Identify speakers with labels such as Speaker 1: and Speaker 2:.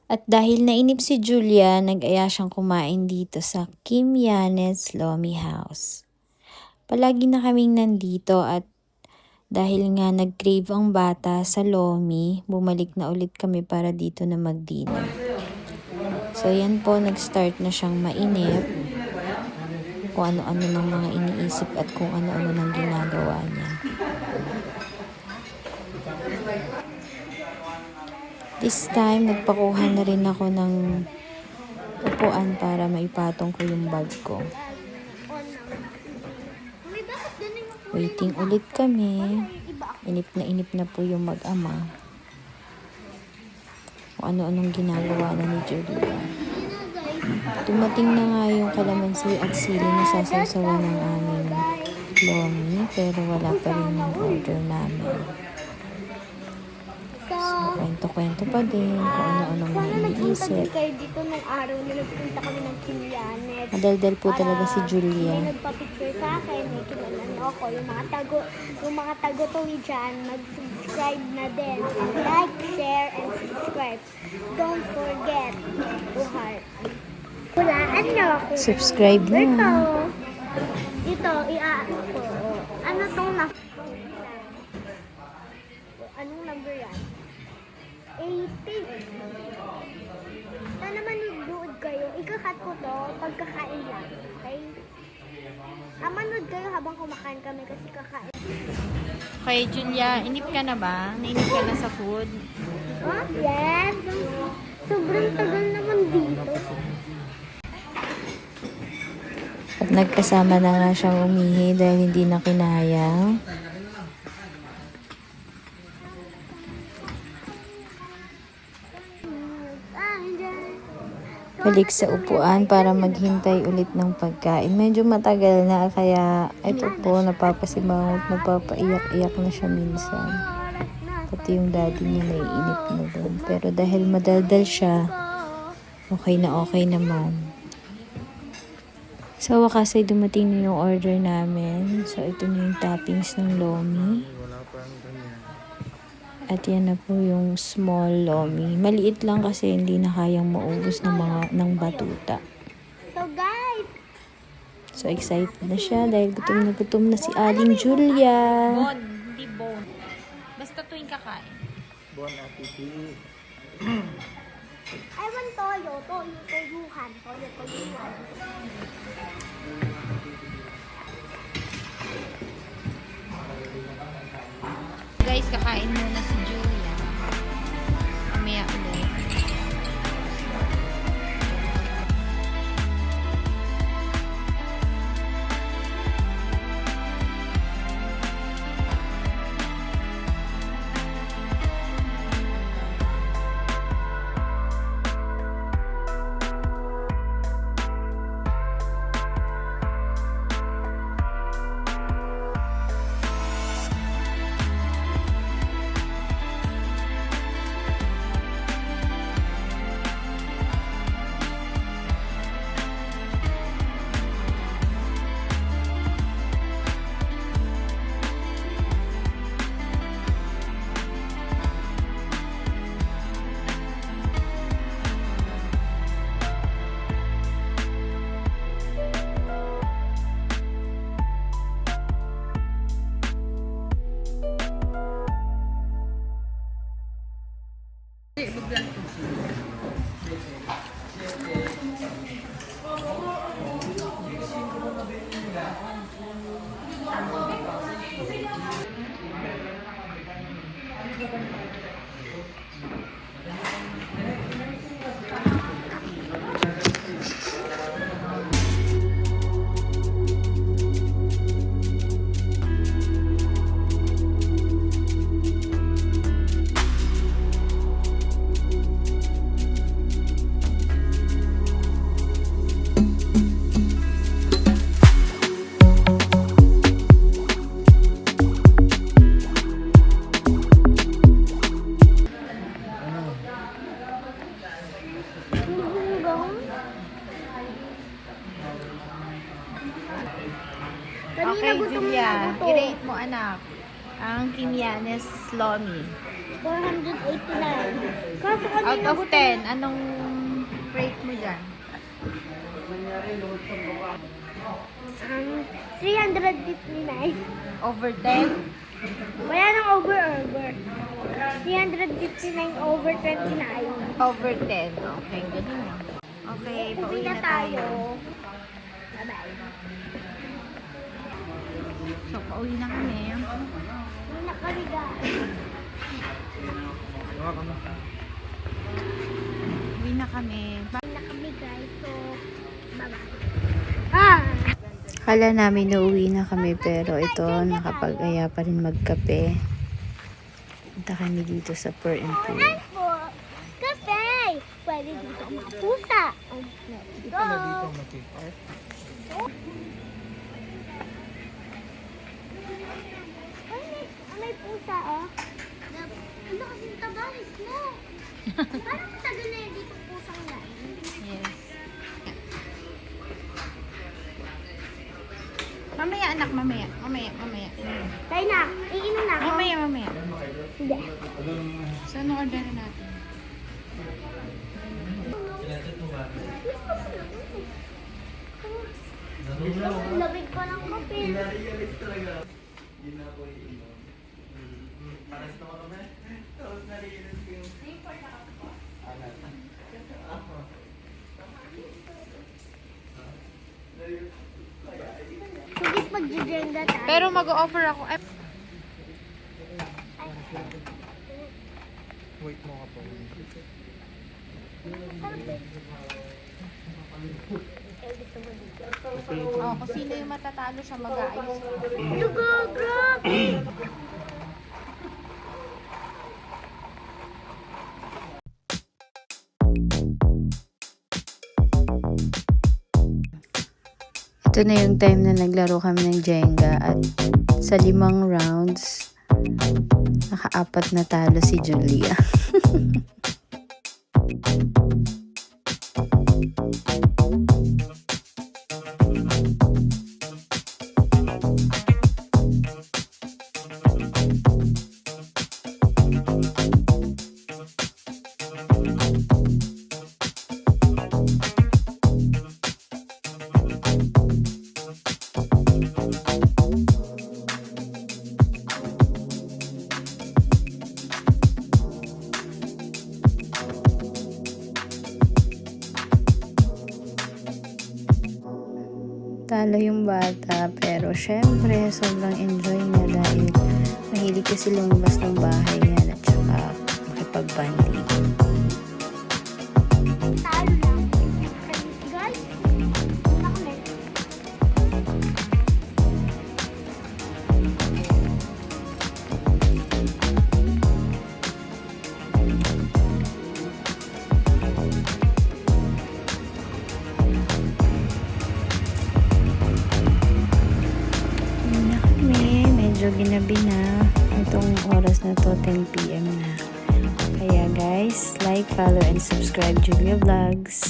Speaker 1: At dahil nainip si Julia, nag-aya siyang kumain dito sa Kim Yanes Lomi House. Palagi na kaming nandito at dahil nga nag-crave ang bata sa Lomi, bumalik na ulit kami para dito na mag-dinner. So yan po, nag-start na siyang mainip. Kung ano-ano ng mga iniisip at kung ano-ano ng ginagawa niya. This time, nagpakuha na rin ako ng upuan para maipatong ko yung bag ko. Waiting ulit kami. Inip na po yung mag-ama. Kung ano-anong ginagawa na ni Julia. Dumating na nga yung kalamansi at sili na sasawsawan ng aming lomi, pero wala pa rin yung order namin. So, kwento-kwento pa din kung ano-anong iniisip.
Speaker 2: Kayo dito nung araw na nagpunta kami ng Kim Yanes.
Speaker 1: Madaldal po talaga si Julia.
Speaker 2: May nagpa-picture sa akin, may kilala ako. Yung mga tago-tawi dyan, mag-subscribe na din. And like, share, and subscribe. Don't forget to heart. Hulaan niyo ako.
Speaker 1: Subscribe na.
Speaker 2: Ito, i-ano ko. Ano tong na? Anong number yan? 80. Sana manood kayo. Ikakat ko to pagkakain lang. Okay? Manood kayo habang kumakain kami kasi kakain.
Speaker 1: Okay, Julia, inip ka na ba? Nainip ka na sa food?
Speaker 2: Oh, yes. Sobrang tagal naman dito.
Speaker 1: At nagkasama na nga siyang umihi dahil hindi na kinaya. Balik sa upuan para maghintay ulit ng pagkain. Medyo matagal na kaya ito po napapasimangot, napapaiyak-iyak na siya minsan. Pati yung daddy niya naiinip na din. Pero dahil madaldal siya, okay naman. Sa wakas ay dumating na yung order namin. So ito na yung toppings ng lomi. At yan na po yung small lomi. Maliit lang kasi hindi na kayang maubos ng batuta.
Speaker 2: So guys,
Speaker 1: so excited na siya dahil gutom na si Aling Julia.
Speaker 3: Bon, hindi bon. Basta tuwing kakain.
Speaker 4: Bon appetit.
Speaker 2: I want toyuhan.
Speaker 3: Guys, kakain muna si Julia. Mamaya ulit.
Speaker 2: Kanina
Speaker 3: Okay,
Speaker 2: gutom na
Speaker 3: Julia.
Speaker 2: ako to.
Speaker 3: I-rate mo, anak. Ang Kim Yanes Lomi.
Speaker 2: 489. Kaso kanina
Speaker 3: Out of
Speaker 2: gusto-
Speaker 3: 10, anong rate mo dyan?
Speaker 2: 359.
Speaker 3: Over 10?
Speaker 2: Wala nang over. 359 over 29.
Speaker 3: Over 10. Okay, ganun lang. Okay,
Speaker 2: Uwi
Speaker 3: pauwi
Speaker 2: na
Speaker 3: na tayo.
Speaker 2: Bye-bye.
Speaker 3: So, pauwi na kami.
Speaker 2: Uwi na kami, guys.
Speaker 3: Uwi na kami.
Speaker 2: Uwi na kami, guys. So, bye-bye. Ah!
Speaker 1: Akala namin na uwi na kami pero ito nakapag-aya pa rin magkape. Punta kami dito sa Pur and Pool.
Speaker 2: Ay po! Cafe! Pwede dito ang mga pusa. Dito na dito may pusa, oh. Ano kasi tabalis mo? Parang tagal na yun dito pusang yan.
Speaker 3: Yes. Mamaya anak, mamaya.
Speaker 2: Tayo na, iinom na ako.
Speaker 3: Mamaya.
Speaker 2: Hindi.
Speaker 3: So, ano order na natin?
Speaker 2: Labig pa ng kape. Sugis mag-jenga tayo.
Speaker 3: Pero mag-offer ako. Ay,
Speaker 4: Wait mo ka po.
Speaker 3: kung sino yung matatalo siya mag-aayos.
Speaker 2: Dugo, grabe!
Speaker 1: Ito na yung time na naglaro kami ng Jenga at sa 5 rounds, naka-4 na talo si Julia. Talo yung bata pero syempre sobrang enjoy niya dahil mahilig kasi lumabas ng bahay yan at saka makipag-banding.
Speaker 2: Talo lang. Guys, na kami.
Speaker 1: Uwi na kami, medyo ginabi na. Itong oras na to, 10 PM na. Kaya guys, like, follow, and subscribe Julia Vlogs.